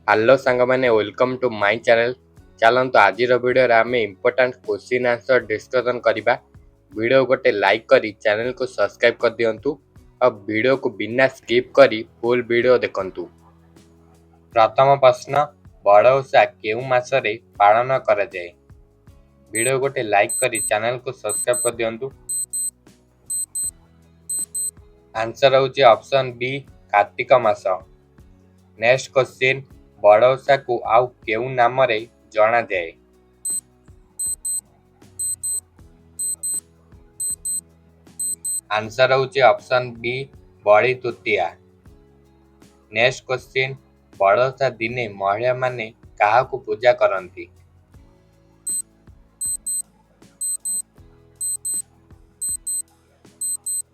Hello ସାଙ୍ଗମାନେ welcome to my channel. ଚାଲନ୍ତୁ ଆଜିର ଭିଡ଼ିଓରେ ଆମେ ଇମ୍ପୋର୍ଟାଣ୍ଟ କ୍ୱେଶ୍ଚିନ୍ ଆନ୍ସର ଡିସ୍କସନ୍ କରିବା। ଭିଡ଼ିଓ ଗୋଟେ ଲାଇକ୍ କରି ଚ୍ୟାନେଲକୁ ସବସ୍କ୍ରାଇବ୍ କରିଦିଅନ୍ତୁ ଆଉ ଭିଡ଼ିଓକୁ ବିନା ସ୍କିପ୍ କରି ଫୁଲ୍ ଭିଡ଼ିଓ ଦେଖନ୍ତୁ। ପ୍ରଥମ ପ୍ରଶ୍ନ, ବଡ଼ ଓଷା କେଉଁ ମାସରେ ପାଳନ କରାଯାଏ? ଭିଡ଼ିଓ ଗୋଟେ ଲାଇକ୍ କରି ଚ୍ୟାନେଲକୁ ସବସ୍କ୍ରାଇବ୍ କରିଦିଅନ୍ତୁ। ଆନ୍ସର ହେଉଛି ଅପସନ୍ ବି, କାର୍ତ୍ତିକ ମାସ। ନେକ୍ସଟ କ୍ୱେଶ୍ଚିନ୍, ବଡ଼ ଓଷାକୁ ଆଉ କେଉଁ ନାମରେ ଜଣାଯାଏ? ଆନ୍ସର ହେଉଛି ଅପସନ୍ ବି, ବଳି ତୃତୀୟା। ନେକ୍ସଟ କ୍ୱେଶ୍ଚିନ୍, ବଡ଼ ଓଷା ଦିନେ ମହିଳାମାନେ କାହାକୁ ପୂଜା କରନ୍ତି?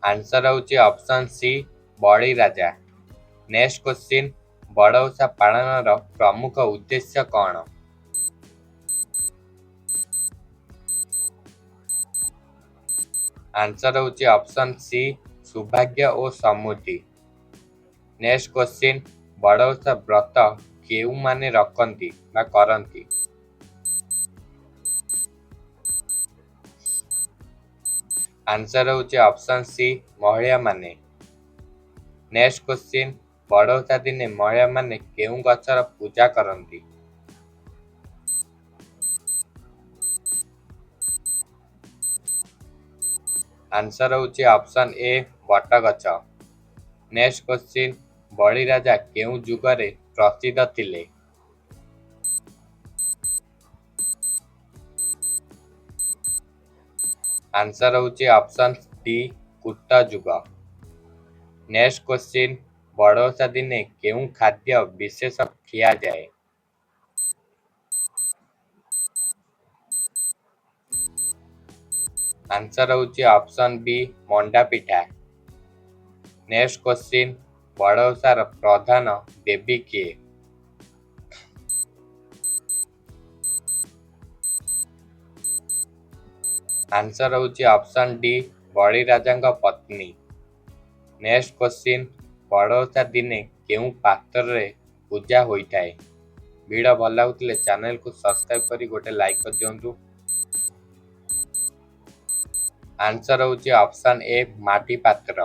ଆନ୍ସର ହେଉଛି ଅପସନ୍ ସି, ବଳି ରାଜା। ନେକ୍ସଟ କ୍ୱେଶ୍ଚିନ୍, ବଡ଼ ଓଷା ପାଳନର ପ୍ରମୁଖ ଉଦ୍ଦେଶ୍ୟ କ'ଣ? ଆନ୍ସର ହେଉଛି ଅପସନ୍ ସି, ସୌଭାଗ୍ୟ ଓ ସମୃଦ୍ଧି। ନେକ୍ସଟ କ୍ୱେଶ୍ଚିନ୍, ବଡ଼ ଓଷା ବ୍ରତ କେଉଁମାନେ ରଖନ୍ତି ବା କରନ୍ତି? ଆନ୍ସର ହେଉଛି ଅପସନ୍ ସି, ମହିଳାମାନେ। ନେକ୍ସଟ କ୍ୱେଶ୍ଚିନ୍, ବଡ଼ ଓଷା ଦିନେ ମହିଳାମାନେ କେଉଁ ଗଛର ପୂଜା କରନ୍ତି? ଆନ୍ସର ହେଉଛି ଅପସନ୍ ଏ, ବଟଗଛ। ନେକ୍ସଟ କ୍ୱେଶ୍ଚିନ୍, ବଳି ରାଜା କେଉଁ ଯୁଗରେ ପ୍ରସିଦ୍ଧ ଥିଲେ? ଆନ୍ସର ହେଉଛି ଅପସନ୍ ଡି, କୂଟ ଯୁଗ। ନେକ୍ସଟ କ୍ୱେଶ୍ଚିନ୍, ବଡ଼ ଓଷା ଦିନେ କେଉଁ ଖାଦ୍ୟ ବିଶେଷ ଖିଆଯାଏ? ଆନ୍ସର ହେଉଛି option B, manda pitha. Next question, ବଡ଼ ଓଷାର ପ୍ରଧାନ ଦେବୀ କିଏ? ଆନ୍ସର ହେଉଛି ଅପସନ୍ ଡି, ବଳି ରାଜାଙ୍କ ପତ୍ନୀ। ନେକ୍ସଟ କ୍ୱେଶ୍ଚିନ୍, ବଡ଼ ଓଷା ଦିନେ କେଉଁ ପାତ୍ରରେ ପୂଜା ହୋଇଥାଏ? ଭିଡ଼ିଓ ଭଲ ଲାଗୁଥିଲେ ଚ୍ୟାନେଲକୁ ସବସ୍କ୍ରାଇବ୍ କରି ଗୋଟେ ଲାଇକ୍ କରିଦିଅନ୍ତୁ। ଆନ୍ସର ହେଉଛି ଅପସନ୍ ଏ, ମାଟି ପାତ୍ର।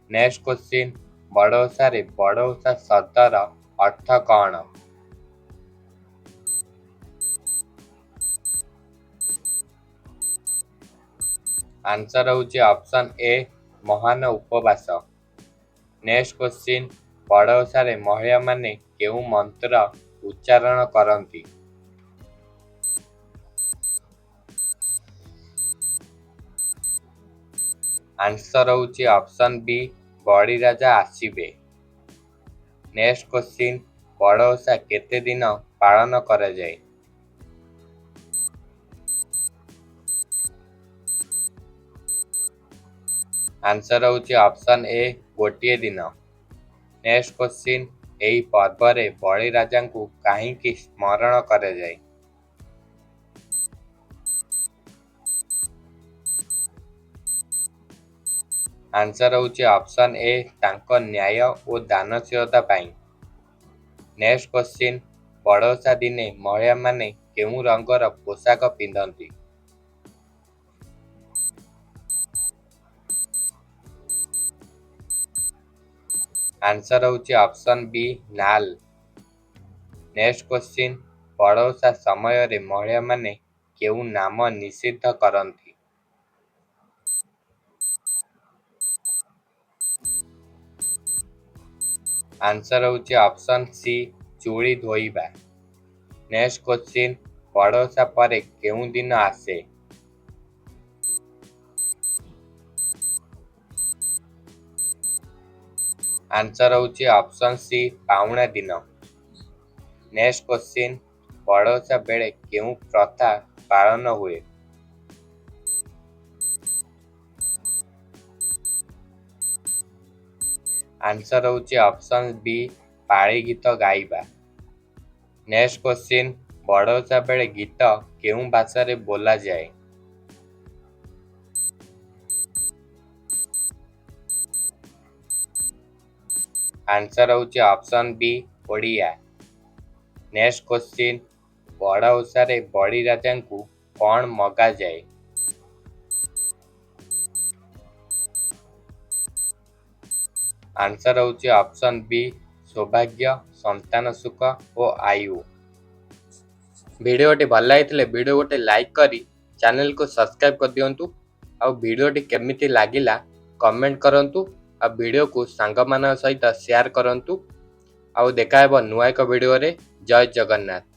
ନେକ୍ସଟ କ୍ୱେଶ୍ଚିନ୍, ବଡ଼ ଓଷାରେ ବଡ଼ ଓଷା ଶବ୍ଦର ଅର୍ଥ କ'ଣ? ଆନ୍ସର ହେଉଛି ଅପସନ୍ ଏ, ମହାନ ଉପବାସ। ନେକ୍ସଟ କ୍ୱେଶ୍ଚିନ୍, ବଡ଼ ଓଷାରେ ମହିଳାମାନେ କେଉଁ ମନ୍ତ୍ର ଉଚ୍ଚାରଣ କରନ୍ତି? ଆନ୍ସର ହେଉଛି ଅପସନ୍ ବି, ବଳି ରାଜା ଆସିବେ। ନେକ୍ସଟ କ୍ୱେଶ୍ଚିନ୍, ବଡ଼ ଓଷା କେତେ ଦିନ ପାଳନ କରାଯାଏ? ଆନ୍ସର ହେଉଛି ଅପସନ୍ ଏ, ଗୋଟିଏ ଦିନ। ନେକ୍ସଟ କ୍ୱେଶ୍ଚିନ୍, ଏହି ପର୍ବରେ ବଳି ରାଜାଙ୍କୁ କାହିଁକି ସ୍ମରଣ କରାଯାଏ? ଆନ୍ସର ହେଉଛି ଅପସନ୍ ଏ, ତାଙ୍କ ନ୍ୟାୟ ଓ ଦାନଶୀଳତା ପାଇଁ। ନେକ୍ସଟ କ୍ୱେଶ୍ଚିନ୍, ବଡ଼ ଓଷା ଦିନେ ମହିଳାମାନେ କେଉଁ ରଙ୍ଗର ପୋଷାକ ପିନ୍ଧନ୍ତି? ଆନ୍ସର ହେଉଛି ଅପସନ୍ ବି, ନାଲ। ନେକ୍ସଟ କ୍ୱେଶ୍ଚିନ୍, ବଡ଼ ଓଷା ସମୟରେ ମହିଳାମାନେ କେଉଁ ନାମ ନିଷିଦ୍ଧ କରନ୍ତି? ଆନ୍ସର ହେଉଛି ଅପସନ୍ ସି, ଚୁଳି ଧୋଇବା। ନେକ୍ସଟ କ୍ୱେଶ୍ଚିନ୍, ବଡ଼ ଓଷା ପରେ କେଉଁ ଦିନ ଆସେ? ଆନ୍ସର ହେଉଛି ଅପସନ୍ ସି, ପାଉଣା ଦିନ। ନେକ୍ସଟ କ୍ୱେଶ୍ଚିନ୍, ବଡ଼ ଓଷା ବେଳେ କେଉଁ ପ୍ରଥା ପାଳନ ହୁଏ? ଆନ୍ସର ହେଉଛି ଅପସନ୍ ବି, ପାଳି ଗୀତ ଗାଇବା। ନେକ୍ସଟ କ୍ୱେଶ୍ଚିନ୍, ବଡ଼ ଓଷା ବେଳେ ଗୀତ କେଉଁ ଭାଷାରେ ବୋଲାଯାଏ? ଆନ୍ସର ହେଉଛି option B, Odia. Next question, ବଡ଼ ଓଷାରେ ବଳି ରାଜାଙ୍କୁ କ'ଣ ମଗାଯାଏ? ଆନ୍ସର ହେଉଛି ଅପସନ୍ ବି, ସୌଭାଗ୍ୟ, ସନ୍ତାନ ସୁଖ ଓ ଆୟୁ। ଭିଡ଼ିଓଟି ଭଲ ଲାଗିଥିଲେ ଭିଡ଼ିଓ ଗୋଟେ ଲାଇକ୍ କରି ଚ୍ୟାନେଲକୁ ସବସ୍କ୍ରାଇବ୍ କରିଦିଅନ୍ତୁ। ଆଉ ଭିଡ଼ିଓଟି କେମିତି ଲାଗିଲା କମେଣ୍ଟ କରନ୍ତୁ। ଆଉ ଭିଡ଼ିଓକୁ ସାଙ୍ଗମାନଙ୍କ ସହିତ ସେୟାର କରନ୍ତୁ। ଆଉ ଦେଖା ହେବ ନୂଆ ଏକ ଭିଡ଼ିଓରେ। ଜୟ ଜଗନ୍ନାଥ।